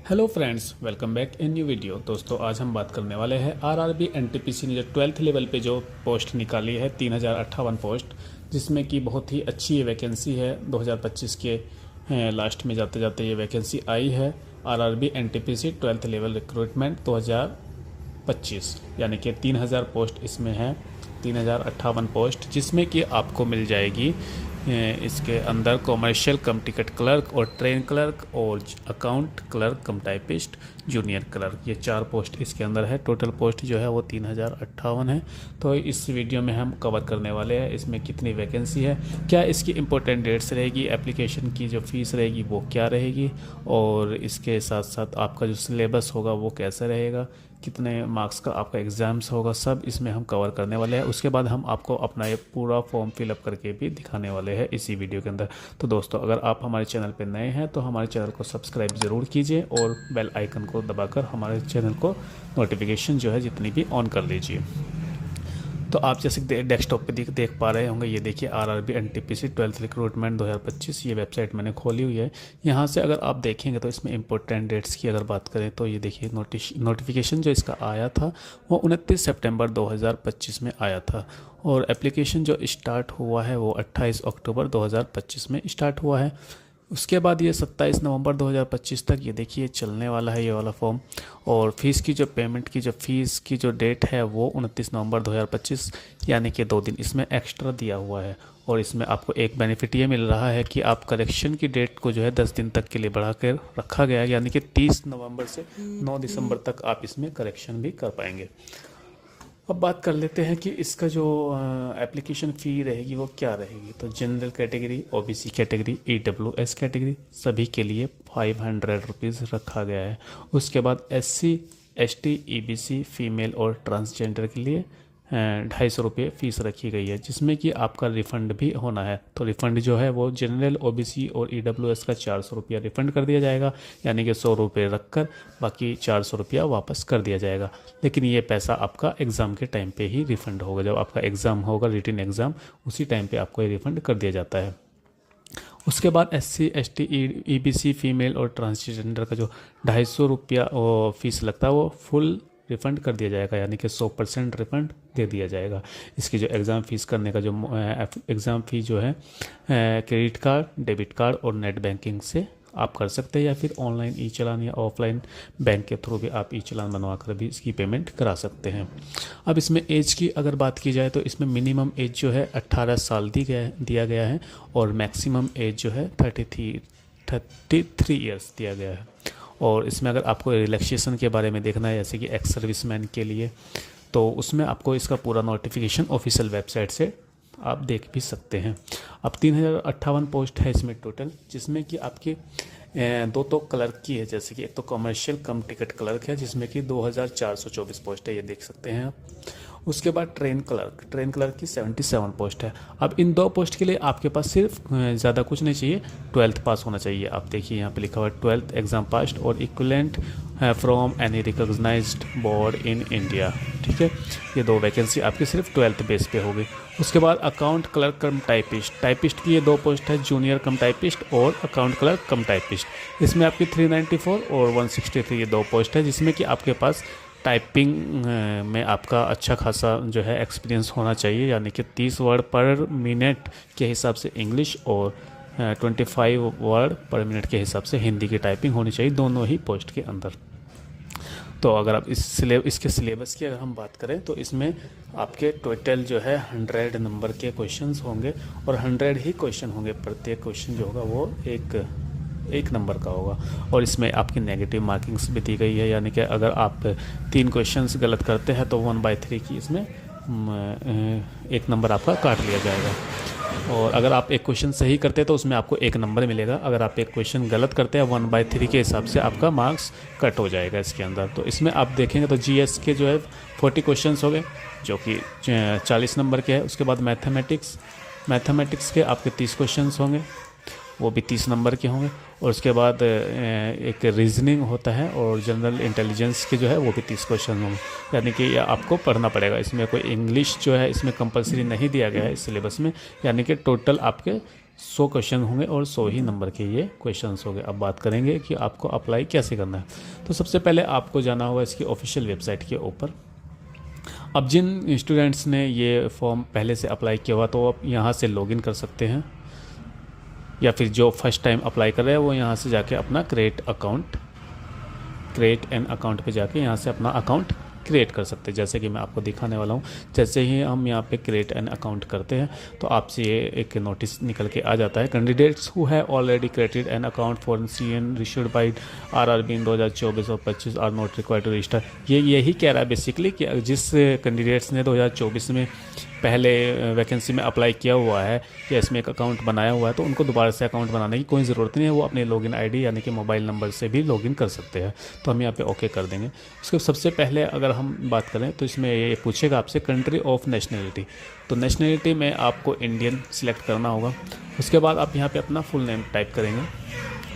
Hello friends, welcome back in new video. दोस्तों, आज हम बात करने वाले हैं आरआरबी एनटीपीसी ने जो 12th लेवल पे जो पोस्ट निकाली है 3058 पोस्ट, जिसमें कि बहुत ही अच्छी ये वैकेंसी है। 2025 के लास्ट में जाते जाते ये वैकेंसी आई है। RRB NTPC 12th level recruitment 2025, यानी कि 3000 पोस्ट इसमें है, 3058 पोस्ट, जिसमें कि आपको मिल जाएगी इसके अंदर कॉमर्शियल कम टिकट क्लर्क और ट्रेन क्लर्क और अकाउंट क्लर्क कम टाइपिस्ट जूनियर क्लर्क, ये 4 पोस्ट इसके अंदर है। टोटल पोस्ट जो है वो 3058 है। तो इस वीडियो में हम कवर करने वाले हैं इसमें कितनी वैकेंसी है, क्या इसकी इंपॉर्टेंट डेट्स रहेगी, एप्लीकेशन की जो फ़ीस रहेगी वो क्या रहेगी, और इसके साथ साथ आपका जो सिलेबस होगा वो कैसा रहेगा, कितने मार्क्स का आपका एग्ज़ाम्स होगा, सब इसमें हम कवर करने वाले हैं। उसके बाद हम आपको अपना ये पूरा फॉर्म फिलअप करके भी दिखाने वाले हैं इसी वीडियो के अंदर। तो दोस्तों, अगर आप हमारे चैनल पर नए हैं तो हमारे चैनल को सब्सक्राइब ज़रूर कीजिए और बेल आइकन को दबाकर हमारे चैनल को नोटिफिकेशन जो है जितनी भी ऑन कर लीजिए। तो आप जैसे डेस्कटॉप पे देख पा रहे होंगे, ये देखिए आरआरबी एनटीपीसी 12th रिक्रूटमेंट 2025, ये वेबसाइट मैंने खोली हुई है। यहाँ से अगर आप देखेंगे तो इसमें इंपॉर्टेंट डेट्स की अगर बात करें तो ये देखिए नोटिफिकेशन जो इसका आया था वो 29 सितंबर 2025 में आया था, और एप्लीकेशन जो स्टार्ट हुआ है वो 28 अक्टूबर 2025 में स्टार्ट हुआ है। उसके बाद ये 27 नवंबर 2025 तक ये देखिए चलने वाला है ये वाला फॉर्म। और फीस की जो पेमेंट की जो फ़ीस की जो डेट है वो 29 नवंबर 2025, यानी कि 2 दिन इसमें एक्स्ट्रा दिया हुआ है। और इसमें आपको एक बेनिफिट ये मिल रहा है कि आप करेक्शन की डेट को जो है 10 दिन तक के लिए बढ़ा कर रखा गया है, यानी कि 30 नवंबर से 9 दिसंबर तक आप इसमें करेक्शन भी कर पाएंगे। अब बात कर लेते हैं कि इसका जो एप्लीकेशन फ़ी रहेगी वो क्या रहेगी। तो general category, OBC category, EWS category सभी के लिए 500 रुपीज़ रखा गया है। उसके बाद एससी, एसटी, ईबीसी, फीमेल और ट्रांसजेंडर के लिए 250 रुपये फ़ीस रखी गई है, जिसमें कि आपका रिफ़ंड भी होना है। तो रिफ़ंड जो है वो जनरल, ओबीसी और ईडब्ल्यूएस का 400 रुपया रिफ़ंड कर दिया जाएगा, यानी कि 100 रुपये रख कर बाकी 400 रुपया वापस कर दिया जाएगा। लेकिन ये पैसा आपका एग्ज़ाम के टाइम पे ही रिफ़ंड होगा। जब आपका एग्ज़ाम होगा, रिटन एग्ज़ाम, उसी टाइम पे आपको ये रिफ़ंड कर दिया जाता है। उसके बाद एससी, एसटी, ईबीसी, फीमेल और ट्रांसजेंडर का जो 250 रुपया फ़ीस लगता है वो फुल रिफ़ंड कर दिया जाएगा, यानी कि 100% रिफ़ंड दे दिया जाएगा। इसकी जो एग्ज़ाम फ़ीस करने का जो एग्ज़ाम फ़ी जो है क्रेडिट कार्ड, डेबिट कार्ड और नेट बैंकिंग से आप कर सकते हैं, या फिर ऑनलाइन ई चालान या ऑफलाइन बैंक के थ्रू भी आप ई चालान बनवा कर भी इसकी पेमेंट करा सकते हैं। अब इसमें एज की अगर बात की जाए तो इसमें मिनिमम एज जो है 18 साल दिया गया है, और मैक्सिमम एज जो है 33 ईयर्स दिया गया है। और इसमें अगर आपको रिलैक्सेशन के बारे में देखना है, जैसे कि एक्स सर्विसमैन के लिए, तो उसमें आपको इसका पूरा नोटिफिकेशन ऑफिशियल वेबसाइट से आप देख भी सकते हैं। अब 3058 पोस्ट है इसमें टोटल, जिसमें कि आपके 2 तो क्लर्क की है, जैसे कि एक तो कमर्शियल कम टिकट क्लर्क है जिसमें कि 2424 पोस्ट है, ये देख सकते हैं आप। उसके बाद ट्रेन क्लर्क की 77 पोस्ट है। अब इन 2 पोस्ट के लिए आपके पास सिर्फ ज़्यादा कुछ नहीं चाहिए, 12th पास होना चाहिए। आप देखिए यहाँ पे लिखा हुआ है 12th एग्ज़ाम पास और equivalent from any recognised board in India. ठीक है, ये 2 वैकेंसी आपकी सिर्फ 12th बेस पे होगी। उसके बाद अकाउंट क्लर्क कम टाइपिस्ट की ये 2 पोस्ट है, जूनियर कम टाइपिस्ट और अकाउंट क्लर्क कम टाइपिस्ट। इसमें आपकी 394 और 163 ये 2 पोस्ट है, जिसमें कि आपके पास टाइपिंग में आपका अच्छा खासा जो है एक्सपीरियंस होना चाहिए, यानी कि 30 वर्ड पर मिनट के हिसाब से इंग्लिश और 25 वर्ड पर मिनट के हिसाब से हिंदी की टाइपिंग होनी चाहिए, दोनों ही पोस्ट के अंदर। तो अगर आप इसके सिलेबस की अगर हम बात करें तो इसमें आपके टोटल जो है 100 नंबर के क्वेश्चंस होंगे, और 100 ही क्वेश्चन होंगे। प्रत्येक क्वेश्चन जो होगा वो एक नंबर का होगा, और इसमें आपकी नेगेटिव मार्किंग्स भी दी गई है, यानी कि अगर आप 3 क्वेश्चंस गलत करते हैं तो 1/3 की इसमें 1 नंबर आपका काट लिया जाएगा। और अगर आप एक क्वेश्चन सही करते हैं तो उसमें आपको 1 नंबर मिलेगा। अगर आप एक क्वेश्चन गलत करते हैं 1/3 के हिसाब से आपका मार्क्स कट हो जाएगा इसके अंदर। तो इसमें आप देखेंगे तो जीएस के जो है 40 क्वेश्चन हो गए जो कि 40 नंबर के हैं। उसके बाद मैथमेटिक्स के आपके 30 क्वेश्चन होंगे, वो भी 30 नंबर के होंगे। और उसके बाद एक रीजनिंग होता है, और जनरल इंटेलिजेंस के जो है वो भी 30 क्वेश्चन होंगे, यानी कि आपको पढ़ना पड़ेगा। इसमें कोई इंग्लिश जो है इसमें कंपलसरी नहीं दिया गया है इस सिलेबस में, यानी कि टोटल आपके 100 क्वेश्चन होंगे और 100 ही नंबर के ये क्वेश्चंस होंगे। अब बात करेंगे कि आपको अप्लाई कैसे करना है। तो सबसे पहले आपको जाना होगा इसकी ऑफिशियल वेबसाइट के ऊपर। अब जिन स्टूडेंट्स ने ये फॉर्म पहले से अप्लाई किया हुआ तो आप यहाँ से लॉगिन कर सकते हैं, या फिर जो फर्स्ट टाइम अप्लाई कर रहे हैं वो यहाँ से जाके अपना क्रिएट एन अकाउंट पे जाके यहाँ से अपना अकाउंट क्रिएट कर सकते हैं। जैसे कि मैं आपको दिखाने वाला हूँ, जैसे ही हम यहाँ पे क्रिएट एन अकाउंट करते हैं तो आपसे ये एक नोटिस निकल के आ जाता है, candidates who have already created an account for CN issued by RRB in 2024 और 25 are not required to register. ये यही कह रहा है बेसिकली कि जिस कैंडिडेट्स ने 2024 में पहले वैकेंसी में अप्लाई किया हुआ है या इसमें एक अकाउंट बनाया हुआ है तो उनको दोबारा से अकाउंट बनाने की कोई ज़रूरत नहीं है, वो अपने लॉगिन आईडी यानी कि मोबाइल नंबर से भी लॉगिन कर सकते हैं। तो हम यहाँ पे ओके कर देंगे। उसके सबसे पहले अगर हम बात करें तो इसमें ये पूछेगा आपसे कंट्री ऑफ नेशनलिटी। तो नेशनलिटी में आपको इंडियन सिलेक्ट करना होगा। उसके बाद आप यहाँ पर अपना फुल नेम टाइप करेंगे,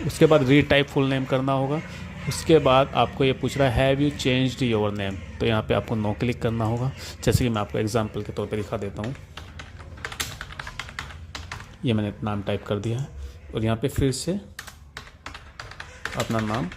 उसके बाद रीटाइप फुल नेम करना होगा। उसके बाद आपको ये पूछ रहा है have you changed your name, तो यहाँ पे आपको नो क्लिक करना होगा। जैसे कि मैं आपको एग्जांपल के तौर पे दिखा देता हूँ, ये मैंने नाम टाइप कर दिया है और यहाँ पे फिर से अपना नाम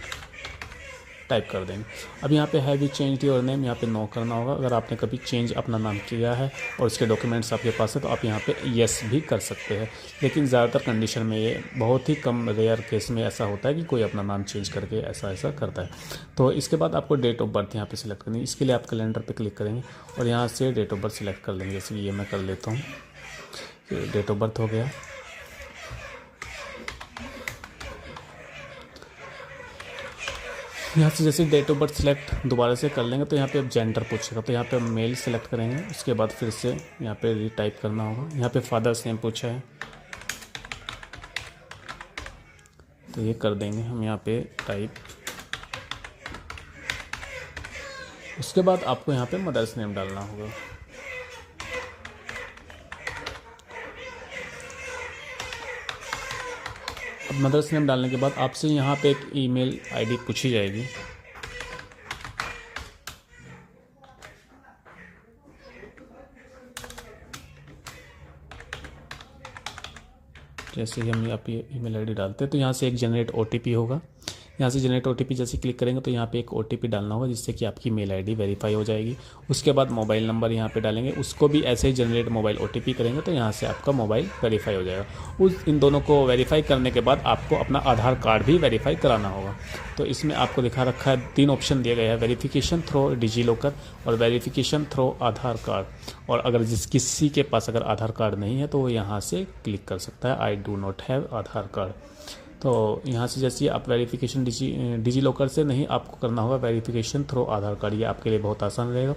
टाइप कर देंगे। अब यहाँ पे have you changed your name, यहाँ पे नो करना होगा। अगर आपने कभी चेंज अपना नाम किया है और इसके डॉक्यूमेंट्स आपके पास है तो आप यहाँ पे येस भी कर सकते हैं, लेकिन ज़्यादातर कंडीशन में ये बहुत ही कम रेयर केस में ऐसा होता है कि कोई अपना नाम चेंज करके ऐसा करता है। तो इसके बाद आपको डेट ऑफ बर्थ यहाँ पर सिलेक्ट करनी है। इसके लिए आप कैलेंडर पर क्लिक करेंगे और यहाँ से डेट ऑफ बर्थ सिलेक्ट कर लेंगे। जैसे ये मैं कर लेता हूँ, डेट ऑफ बर्थ हो गया। यहाँ से जैसे डेट ऑफ बर्थ सिलेक्ट दोबारा से कर लेंगे तो यहाँ पे अब जेंडर पूछेगा, तो यहाँ पे मेल सेलेक्ट करेंगे। उसके बाद फिर से यहाँ पे रीटाइप करना होगा। यहाँ पे फादर्स नेम पूछा है तो ये कर देंगे हम यहाँ पे टाइप। उसके बाद आपको यहाँ पे मदर्स नेम डालना होगा। अब मदर्स नेम डालने के बाद आपसे यहाँ पे एक ईमेल आईडी पूछी जाएगी। जैसे ही हम यहाँ पे ईमेल आईडी डालते हैं तो यहाँ से एक जनरेट OTP होगा। यहाँ से जनरेट OTP जैसे क्लिक करेंगे तो यहाँ पे एक OTP डालना होगा जिससे कि आपकी मेल आईडी वेरीफाई हो जाएगी। उसके बाद मोबाइल नंबर यहाँ पे डालेंगे, उसको भी ऐसे ही जनरेट मोबाइल OTP करेंगे तो यहाँ से आपका मोबाइल वेरीफाई हो जाएगा। इन दोनों को वेरीफाई करने के बाद आपको अपना आधार कार्ड भी वेरीफाई कराना होगा। तो इसमें आपको दिखा रखा है 3 ऑप्शन दिए गए हैं, वेरिफिकेशन थ्रो डिजीलॉकर और वेरिफिकेशन थ्रो आधार कार्ड। और अगर किसी के पास अगर आधार कार्ड नहीं है तो वो यहाँ से क्लिक कर सकता है, I do not have Aadhaar card. तो यहाँ से जैसे आप वेरिफिकेशन डिजीलॉकर से नहीं, आपको करना होगा वेरिफिकेशन थ्रो आधार कार्ड। ये आपके लिए बहुत आसान रहेगा।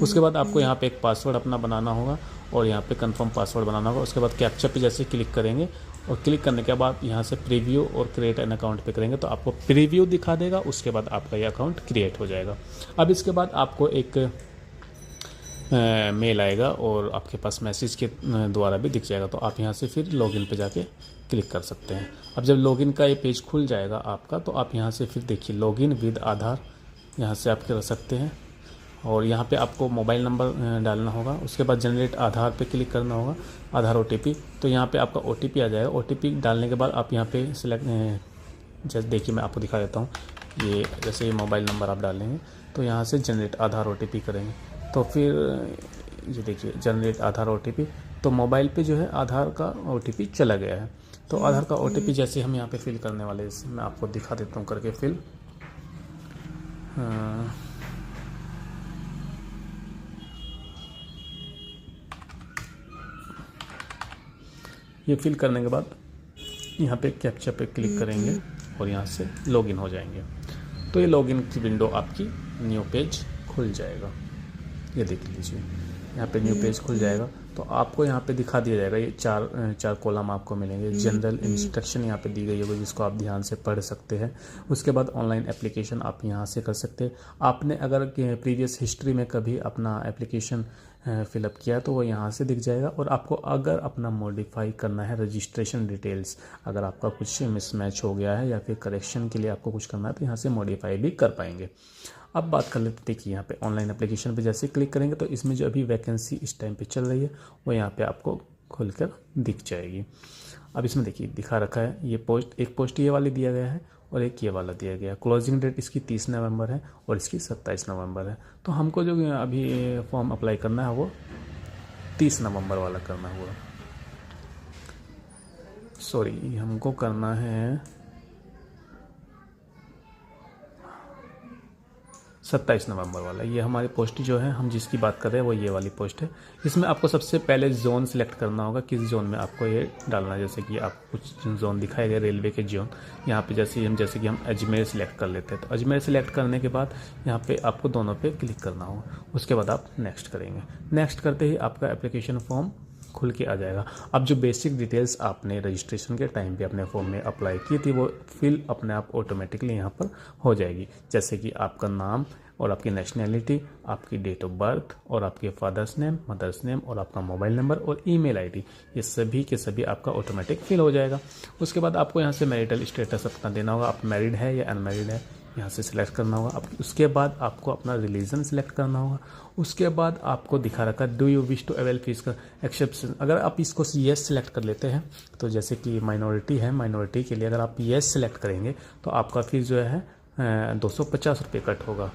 उसके बाद आपको यहाँ पे एक पासवर्ड अपना बनाना होगा और यहाँ पे कंफर्म पासवर्ड बनाना होगा। उसके बाद कैप्चा पे जैसे क्लिक करेंगे और क्लिक करने के बाद यहाँ से प्रीव्यू और क्रिएट एन अकाउंट पे करेंगे तो आपको प्रीव्यू दिखा देगा। उसके बाद आपका ये अकाउंट क्रिएट हो जाएगा। अब इसके बाद आपको एक मेल आएगा और आपके पास मैसेज के द्वारा भी दिख जाएगा, तो आप यहाँ से फिर लॉगिन पे जाके क्लिक कर सकते हैं। अब जब लॉगिन का ये पेज खुल जाएगा आपका तो आप यहाँ से फिर देखिए लॉगिन विद आधार यहाँ से आप कर सकते हैं और यहाँ पे आपको मोबाइल नंबर डालना होगा। उसके बाद जनरेट आधार पे क्लिक करना होगा, आधार OTP। तो यहाँ पे आपका OTP आ जाएगा। OTP डालने के बाद आप यहाँ पे सिलेक्ट, जैसे देखिए मैं आपको दिखा देता हूँ, ये जैसे ये मोबाइल नंबर आप डालेंगे तो यहाँ से जनरेट आधार OTP करेंगे तो फिर ये देखिए जनरेट आधार OTP, तो मोबाइल पे जो है आधार का OTP चला गया है। तो आधार का OTP जैसे हम यहाँ पे फिल करने वाले हैं, मैं आपको दिखा देता हूँ करके फिल। ये फिल करने के बाद यहाँ पे कैप्चा पे क्लिक करेंगे और यहाँ से लॉगिन हो जाएंगे। तो ये लॉगिन की विंडो आपकी न्यू पेज खुल जाएगा। ये देख लीजिए यहाँ पे न्यू पेज खुल जाएगा। तो आपको यहाँ पे दिखा दिया जाएगा, ये चार कॉलम आपको मिलेंगे। जनरल इंस्ट्रक्शन यहाँ पे दी गई होगी जिसको आप ध्यान से पढ़ सकते हैं। उसके बाद ऑनलाइन एप्लीकेशन आप यहाँ से कर सकते हैं। आपने अगर प्रीवियस हिस्ट्री में कभी अपना एप्लीकेशन फिलअप किया तो वो यहाँ से दिख जाएगा। और आपको अगर अपना मॉडिफाई करना है रजिस्ट्रेशन डिटेल्स, अगर आपका कुछ मिसमैच हो गया है या फिर करेक्शन के लिए आपको कुछ करना है तो यहाँ से मॉडिफाई भी कर पाएंगे। अब बात कर लेते हैं, देखिए यहाँ पे ऑनलाइन एप्लीकेशन पे जैसे क्लिक करेंगे तो इसमें जो अभी वैकेंसी इस टाइम पे चल रही है वो यहाँ पे आपको खुलकर दिख जाएगी। अब इसमें देखिए दिखा रखा है ये पोस्ट, एक पोस्ट ये वाली दिया गया है और एक ये वाला दिया गया है। क्लोजिंग डेट इसकी 30 नवंबर है और इसकी 27 नवंबर है। तो हमको जो अभी फॉर्म अप्लाई करना है वो 30 नवंबर वाला करना हुआ, सॉरी हमको करना है 27 नवंबर वाला। ये हमारी पोस्ट जो है हम जिसकी बात कर रहे हैं वो ये वाली पोस्ट है। इसमें आपको सबसे पहले जोन सिलेक्ट करना होगा, किस जोन में आपको ये डालना है। जैसे कि आप कुछ जोन दिखाए गए रेलवे के जोन, यहाँ पे जैसे कि हम अजमेर सिलेक्ट कर लेते हैं। तो अजमेर सिलेक्ट करने के बाद यहाँ पे आपको दोनों पे क्लिक करना होगा। उसके बाद आप नेक्स्ट करेंगे। नेक्स्ट करते ही आपका एप्लीकेशन फॉर्म खुल के आ जाएगा। अब जो बेसिक डिटेल्स आपने रजिस्ट्रेशन के टाइम पे अपने फॉर्म में अप्लाई की थी वो फिल अपने आप ऑटोमेटिकली यहाँ पर हो जाएगी। जैसे कि आपका नाम और आपकी नेशनैलिटी, आपकी डेट ऑफ बर्थ और आपके फादर्स नेम, मदर्स नेम और आपका मोबाइल नंबर और ईमेल आईडी, ये सभी के सभी आपका ऑटोमेटिक फिल हो जाएगा। उसके बाद आपको यहाँ से मैरिटल स्टेटस अपना देना होगा, आप मैरिड है या अनमैरिड है यहाँ से सिलेक्ट करना होगा। उसके बाद आपको अपना रिलीजन सिलेक्ट करना होगा। उसके बाद आपको दिखा रखा do you wish to avail fees का एक्सेप्शन, अगर आप इसको येस सिलेक्ट कर लेते हैं तो जैसे कि माइनॉरिटी है, माइनॉरिटी के लिए अगर आप येस सिलेक्ट करेंगे तो आपका फीस जो है 250 रुपये कट होगा।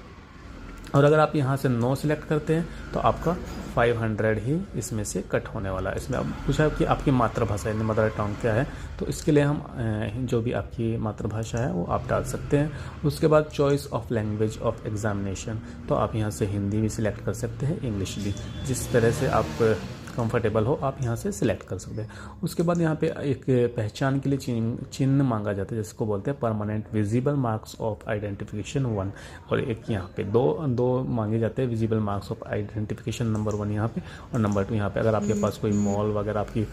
और अगर आप यहाँ से नो सिलेक्ट करते हैं तो आपका 500 ही इसमें से कट होने वाला है। इसमें अब पूछा कि आपकी मातृभाषा यानी मदर टंग क्या है, तो इसके लिए हम जो भी आपकी मातृभाषा है वो आप डाल सकते हैं। उसके बाद choice of language of examination, तो आप यहाँ से हिंदी भी सिलेक्ट कर सकते हैं, इंग्लिश भी, जिस तरह से आप कंफर्टेबल हो आप यहाँ से सिलेक्ट कर सकते हैं। उसके बाद यहाँ पे एक पहचान के लिए चिन्ह मांगा जाता है जिसको बोलते हैं permanent visible marks of identification 1, और एक यहाँ पे दो मांगे जाते हैं visible marks of identification, number 1 यहाँ पे और नंबर 2 यहाँ पे। अगर आपके पास कोई मॉल वगैरह आपकी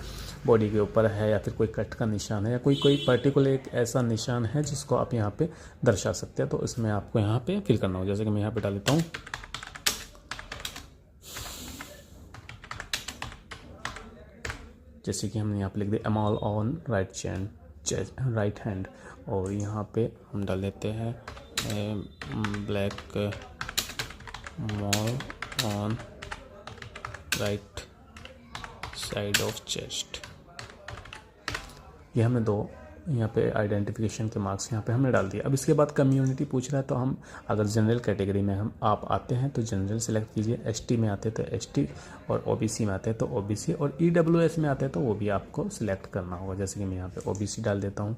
बॉडी के ऊपर है या फिर कोई कट का निशान है या कोई पर्टिकुलर एक ऐसा निशान है जिसको आप यहाँ पे दर्शा सकते हैं, तो इसमें आपको यहाँ पे फिल करना होगा। जैसे कि मैं यहाँ पे डाल देता हूँ, जैसे कि हमने यहाँ पे लिख दिया अमॉल ऑन राइट हैंड, और यहाँ पे हम डाल देते हैं black mall on right side of chest. ये हमने दो यहाँ पे आइडेंटिफिकेशन के मार्क्स यहाँ पे हमने डाल दिया। अब इसके बाद कम्युनिटी पूछ रहा है, तो हम अगर जनरल कैटेगरी में आप आते हैं तो जनरल सेलेक्ट कीजिए, एसटी में आते हैं तो एसटी, और ओबीसी में आते हैं तो ओबीसी, और ईडब्ल्यूएस में आते हैं तो वो भी आपको सिलेक्ट करना होगा। जैसे कि मैं यहाँ पे ओबीसी डाल देता हूँ।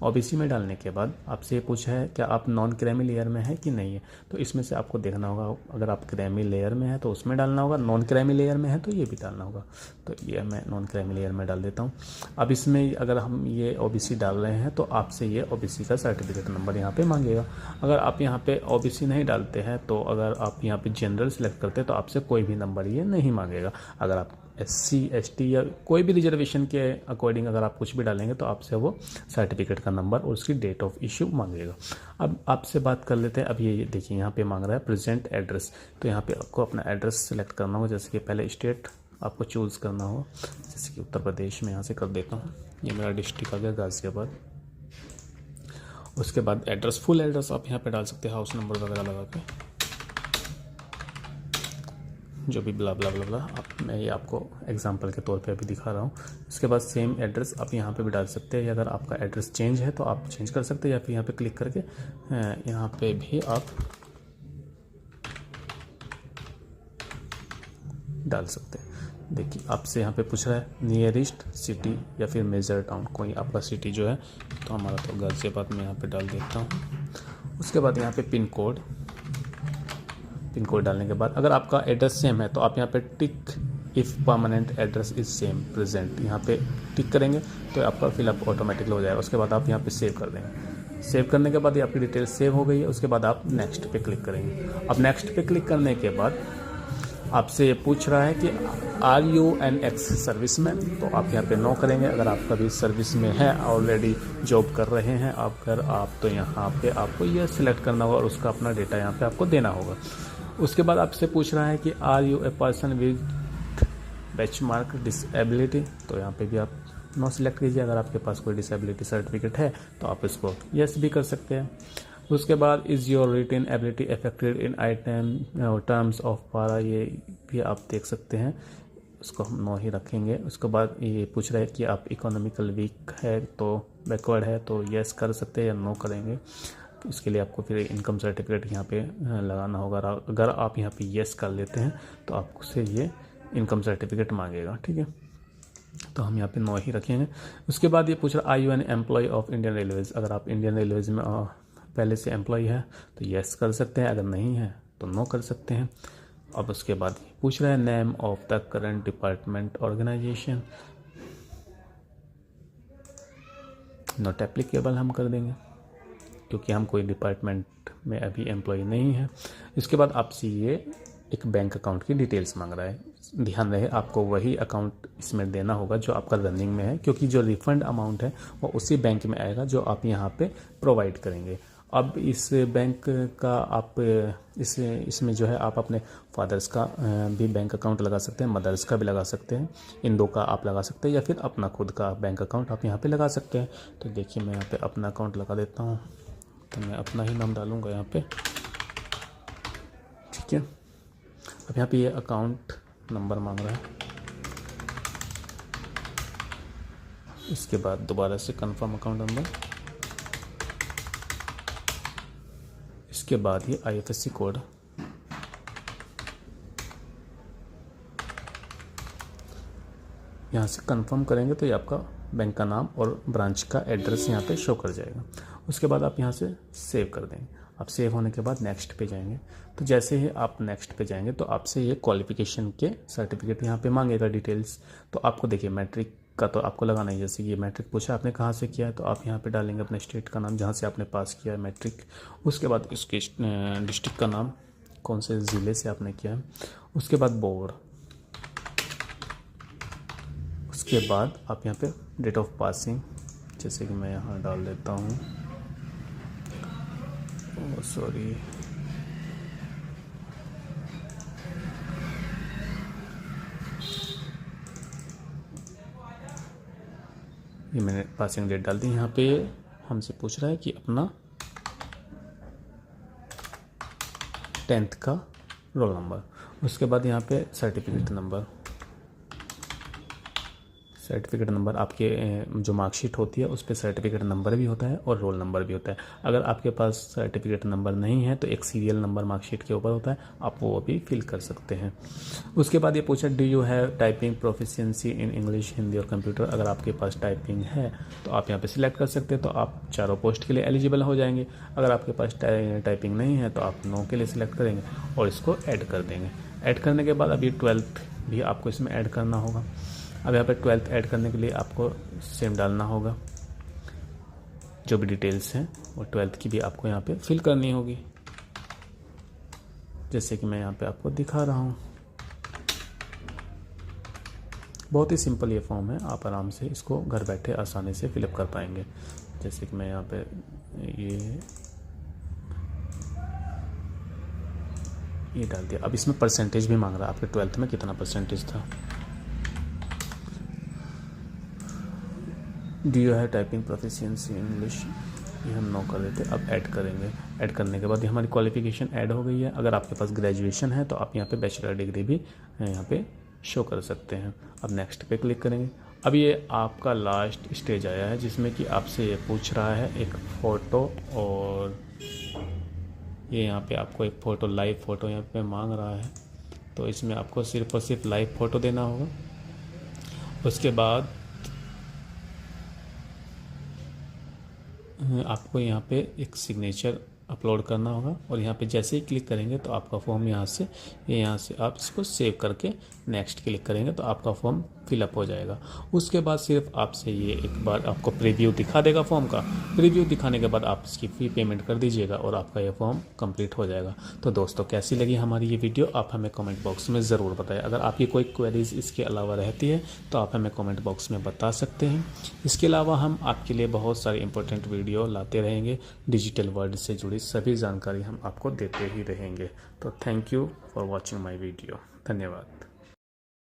ओबीसी में डालने के बाद आपसे ये पूछा है क्या आप नॉन क्रेमी लेयर में है कि नहीं है, तो इसमें से आपको देखना होगा। अगर आप क्रेमी लेयर में है तो उसमें डालना होगा, नॉन क्रेमी लेयर में है तो ये भी डालना होगा। तो ये मैं नॉन क्रेमी लेयर में डाल देता हूँ। अब इसमें अगर हम ये ओबीसी डाल रहे हैं तो आपसे ये ओबीसी का सर्टिफिकेट नंबर यहाँ पे मांगेगा। अगर आप यहाँ पे ओबीसी नहीं डालते हैं तो अगर आप यहाँ पे जनरल सेलेक्ट करते हैं तो आपसे कोई भी नंबर ये नहीं मांगेगा। अगर आप एससी एसटी या कोई भी रिजर्वेशन के अकॉर्डिंग अगर आप कुछ भी डालेंगे तो आपसे वो सर्टिफिकेट का नंबर और उसकी डेट ऑफ इशू मांगेगा। अब आपसे बात कर लेते हैं। अब ये देखिए यहाँ पे मांग रहा है प्रेजेंट एड्रेस, तो यहाँ पे आपको अपना एड्रेस सेलेक्ट करना होगा। जैसे कि पहले स्टेट आपको चूज़ करना हो, जैसे कि उत्तर प्रदेश में यहाँ से कर देता हूँ। ये मेरा डिस्ट्रिक्ट आ गया गाज़ियाबाद। उसके बाद एड्रेस, फुल एड्रेस आप यहाँ पे डाल सकते हैं, हाउस नंबर वगैरह लगा के, जो भी ब्ला ब्ला ब्ला ब्ला आप, मैं ये आपको एग्जांपल के तौर पे अभी दिखा रहा हूँ। इसके बाद सेम एड्रेस आप यहाँ पे भी डाल सकते हैं, या अगर आपका एड्रेस चेंज है तो आप चेंज कर सकते हैं, या फिर यहाँ पे क्लिक करके यहाँ पे भी आप डाल सकते हैं। देखिए आपसे यहाँ पे पूछ रहा है नियरेस्ट सिटी या फिर मेजर टाउन, कोई आपका सिटी जो है, तो हमारा तो गाज़ियाबाद में यहाँ पे डाल देता हूँ। उसके बाद यहाँ पे पिन कोड डालने के बाद अगर आपका एड्रेस सेम है तो आप यहाँ पे tick if permanent address is same present, यहाँ पे टिक करेंगे तो आपका फिलअप ऑटोमेटिकली हो जाएगा। उसके बाद आप यहाँ पे सेव कर देंगे। सेव करने के बाद ये आपकी डिटेल सेव हो गई है। उसके बाद आप नेक्स्ट पे क्लिक करेंगे। अब नेक्स्ट पे क्लिक करने के बाद आपसे ये पूछ रहा है कि are you an ex service में, तो आप यहाँ पे नो करेंगे। अगर आप कभी सर्विस में है, ऑलरेडी जॉब कर रहे हैं अगर आप, तो यहाँ पे आपको ये सिलेक्ट करना होगा और उसका अपना डेटा यहाँ पे आपको देना होगा। उसके बाद आपसे पूछ रहा है कि are you a person with benchmark disability, तो यहाँ पे भी आप नो सिलेक्ट कीजिए। अगर आपके पास कोई डिसेबिलिटी सर्टिफिकेट है तो आप इसको यस भी कर सकते हैं। उसके बाद is your written ability affected in item terms of para, ये भी आप देख सकते हैं। उसको हम नो ही रखेंगे। उसके बाद ये पूछ रहा है कि आप इकोनॉमिकल वीक है तो बैकवर्ड है तो यस कर सकते हैं या नो करेंगे। इसके लिए आपको फिर इनकम सर्टिफिकेट यहाँ पे लगाना होगा। अगर आप यहाँ पे यस कर लेते हैं तो आपसे ये इनकम सर्टिफिकेट मांगेगा, ठीक है। तो हम यहाँ पे नो ही रखेंगे। उसके बाद ये पूछ रहा है I you an employ of Indian Railways. अगर आप इंडियन रेलवेज़ में पहले से एम्प्लॉय है तो यस कर सकते हैं, अगर नहीं है तो नो कर सकते हैं। अब उसके बाद पूछ रहा है name of the current department organisation, not applicable हम कर देंगे क्योंकि हम कोई डिपार्टमेंट में अभी एम्प्लॉय नहीं है। इसके बाद आपसे ये एक बैंक अकाउंट की डिटेल्स मांग रहा है। ध्यान रहे आपको वही अकाउंट इसमें देना होगा जो आपका रनिंग में है, क्योंकि जो रिफंड अमाउंट है वो उसी बैंक में आएगा जो आप यहाँ पे प्रोवाइड करेंगे। अब इस बैंक का आप इसमें जो है आप अपने फादर्स का भी बैंक अकाउंट लगा सकते हैं, मदर्स का भी लगा सकते हैं, इन दो का आप लगा सकते हैं, या फिर अपना खुद का बैंक अकाउंट आप यहाँ पे लगा सकते हैं। तो देखिए मैं यहाँ पे अपना अकाउंट लगा देता हूँ, तो मैं अपना ही नाम डालूँगा यहाँ पे, ठीक है। अब यहाँ पे ये अकाउंट नंबर मांग रहा है। इसके बाद दोबारा से कंफर्म अकाउंट नंबर, इसके बाद ये IFSC कोड, यहाँ से कंफर्म करेंगे तो ये आपका बैंक का नाम और ब्रांच का एड्रेस यहाँ पे शो कर जाएगा। उसके बाद आप यहाँ से सेव कर देंगे। आप सेव होने के बाद नेक्स्ट पे जाएंगे। तो जैसे ही आप नेक्स्ट पे जाएंगे तो आपसे ये क्वालिफिकेशन के सर्टिफिकेट यहाँ पे मांगेगा डिटेल्स। तो आपको देखिए मैट्रिक का तो आपको लगाना है, जैसे ये मैट्रिक पूछा आपने कहाँ से किया है तो आप यहाँ पे डालेंगे अपने स्टेट का नाम जहाँ से आपने पास किया है मैट्रिक। उसके बाद इसके डिस्ट्रिक्ट का नाम, कौन से ज़िले से आपने किया है। उसके बाद बोर्ड, उसके बाद आप यहाँ पे डेट ऑफ पासिंग, जैसे कि मैं यहाँ डाल देता हूँ, सॉरी ये मैंने पासिंग डेट डाल दी। यहाँ पे हमसे पूछ रहा है कि अपना 10th का रोल नंबर। उसके बाद यहाँ पे सर्टिफिकेट नंबर, सर्टिफिकेट नंबर आपके जो मार्कशीट होती है उस पर सर्टिफिकेट नंबर भी होता है और रोल नंबर भी होता है। अगर आपके पास सर्टिफिकेट नंबर नहीं है तो एक सीरियल नंबर मार्कशीट के ऊपर होता है, आप वो भी फिल कर सकते हैं। उसके बाद ये पूछा do you have typing proficiency in English, Hindi और कंप्यूटर। अगर आपके पास टाइपिंग है तो आप यहाँ पर सिलेक्ट कर सकते हैं, तो आप चारों पोस्ट के लिए एलिजिबल हो जाएंगे। अगर आपके पास टाइपिंग नहीं है तो आप नो के लिए सिलेक्ट करेंगे और इसको ऐड कर देंगे। ऐड करने के बाद अभी 12th भी आपको इसमें ऐड करना होगा। अब यहाँ पे 12th ऐड करने के लिए आपको सेम डालना होगा, जो भी डिटेल्स हैं वो 12th की भी आपको यहाँ पे फिल करनी होगी, जैसे कि मैं यहाँ पे आपको दिखा रहा हूँ। बहुत ही सिंपल ये फॉर्म है, आप आराम से इसको घर बैठे आसानी से फिलअप कर पाएंगे। जैसे कि मैं यहाँ पे ये डाल दिया। अब इसमें परसेंटेज भी मांग रहा है, आपके 12th में कितना परसेंटेज था। Do you have typing proficiency in English, ये हम नो कर देते। अब ऐड करेंगे। ऐड करने के बाद ये हमारी क्वालिफिकेशन ऐड हो गई है। अगर आपके पास ग्रेजुएशन है तो आप यहाँ पे बैचलर डिग्री भी यहाँ पे शो कर सकते हैं। अब नेक्स्ट पे क्लिक करेंगे। अब ये आपका लास्ट स्टेज आया है जिसमें कि आपसे ये पूछ रहा है एक फ़ोटो, और ये यहाँ पे आपको एक फ़ोटो, लाइव फ़ोटो यहाँ पे मांग रहा है। तो इसमें आपको सिर्फ और सिर्फ लाइव फ़ोटो देना होगा। उसके बाद आपको यहाँ पे एक सिग्नेचर अपलोड करना होगा, और यहाँ पे जैसे ही क्लिक करेंगे तो आपका फॉर्म यहाँ से आप इसको सेव करके नेक्स्ट क्लिक करेंगे तो आपका फॉर्म फिलअप हो जाएगा। उसके बाद सिर्फ आपसे ये एक बार आपको प्रीव्यू दिखा देगा फॉर्म का। प्रीव्यू दिखाने के बाद आप इसकी फ़ी पेमेंट कर दीजिएगा और आपका ये फॉर्म कंप्लीट हो जाएगा। तो दोस्तों कैसी लगी हमारी ये वीडियो आप हमें कमेंट बॉक्स में ज़रूर बताएं। अगर आपकी कोई क्वेरीज इसके अलावा रहती है तो आप हमें कमेंट बॉक्स में बता सकते हैं। इसके अलावा हम आपके लिए बहुत सारी इंपॉर्टेंट वीडियो लाते रहेंगे। डिजिटल वर्ल्ड से जुड़ी सभी जानकारी हम आपको देते ही रहेंगे। तो thank you for watching my video. धन्यवाद।